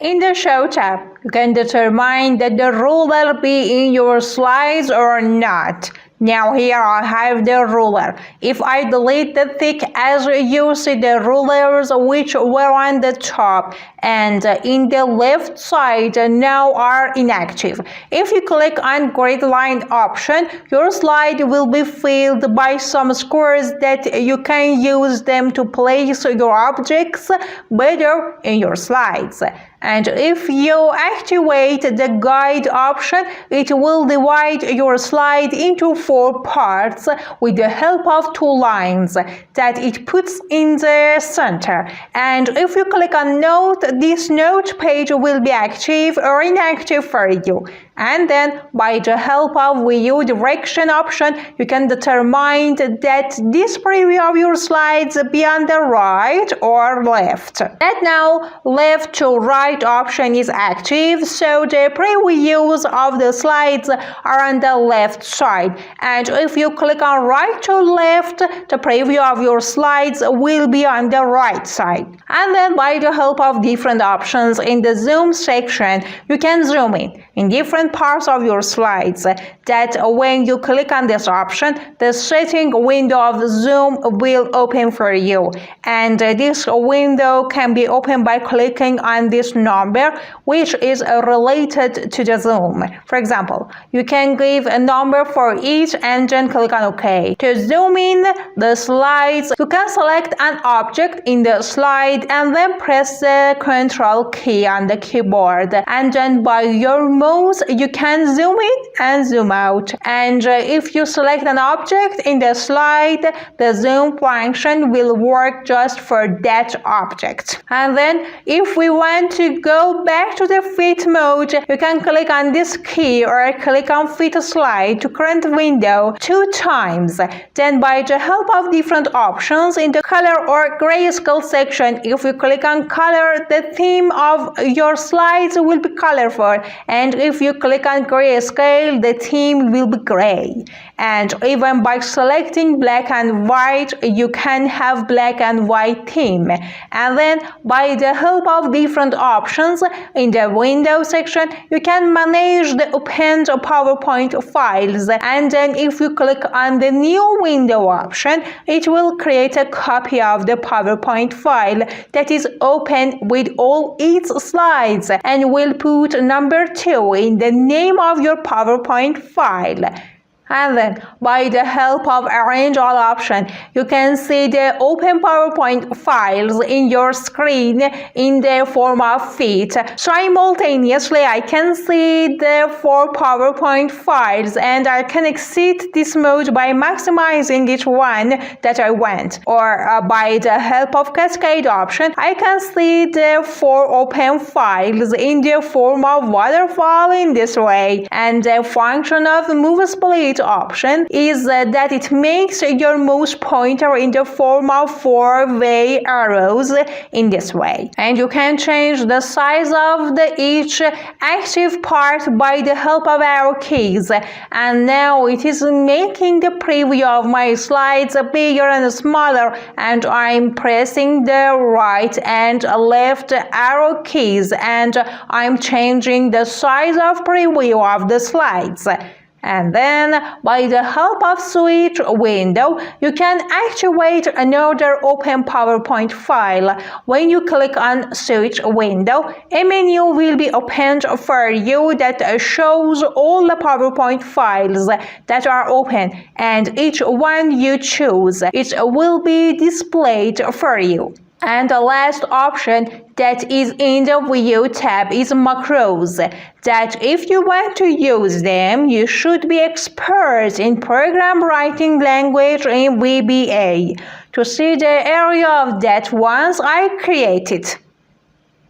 In the Show tab, you can determine that the ruler be in your slides or not. Now here I have the ruler. If I delete the tick, as you see the rulers which were on the top and in the left side now are inactive. If you click on grid line option, your slide will be filled by some squares that you can use them to place your objects better in your slides. And if you activate the guide option, it will divide your slide into 4 parts with the help of 2 lines that it puts in the center. And if you click on Note, this note page will be active or inactive for you. And then by the help of View Direction option, you can determine that this preview of your slides be on the right or left. And now left to right option is active, so the previews of the slides are on the left side. And if you click on right to left, the preview of your slides will be on the right side. And then by the help of different options in the zoom section, you can zoom in different parts of your slides, that when you click on this option, the setting window of zoom will open for you. And this window can be opened by clicking on this number, which is related to the zoom. For example, you can give a number for each and then click on OK. To zoom in the slides, you can select an object in the slide and then press the Ctrl key on the keyboard. And then by your mouse, you can zoom in and zoom out. And if you select an object in the slide, the zoom function will work just for that object. And then if we want to go back to the fit mode, you can click on this key or click on fit slide to current window 2 times. Then by the help of different options in the color or grayscale section, if you click on color, the theme of your slides will be colorful. And if you click on grayscale, the theme will be gray. And even by selecting black and white, you can have black and white theme. And then by the help of different options in the window section, you can manage the opened PowerPoint files. And then if you click on the new window option, it will create a copy of the PowerPoint file that is open with all its slides and will put number 2 in the name of your PowerPoint file. And then by the help of Arrange All option, you can see the open PowerPoint files in your screen in the form of feet. Simultaneously, I can see the 4 PowerPoint files and I can exit this mode by maximizing each one that I want. Or by the help of Cascade option, I can see the 4 open files in the form of waterfall in this way. And the function of Move Split option is that it makes your mouse pointer in the form of 4-way arrows in this way. And you can change the size of each active part by the help of arrow keys. And now it is making the preview of my slides bigger and smaller, and I'm pressing the right and left arrow keys and I'm changing the size of preview of the slides. And then by the help of Switch window, you can activate another open PowerPoint file. When you click on Switch window, a menu will be opened for you that shows all the PowerPoint files that are open, and each one you choose, it will be displayed for you. And the last option that is in the View tab is macros, that if you want to use them, you should be expert in program writing language in VBA. To see the area of that ones I created.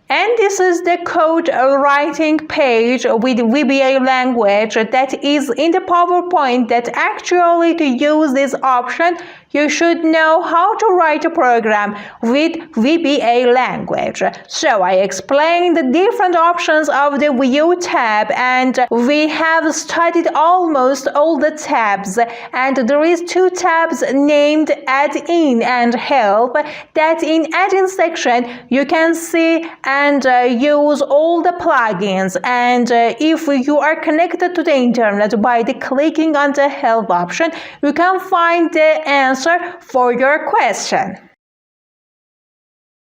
And this is the code writing page with VBA language that is in the PowerPoint, that actually to use this option, you should know how to write a program with VBA language. So I explained the different options of the View tab, and we have studied almost all the tabs, and there is 2 tabs named Add-in and Help that in Add-in section you can see and use all the plugins, and if you are connected to the internet by clicking on the Help option, you can find the answer for your question.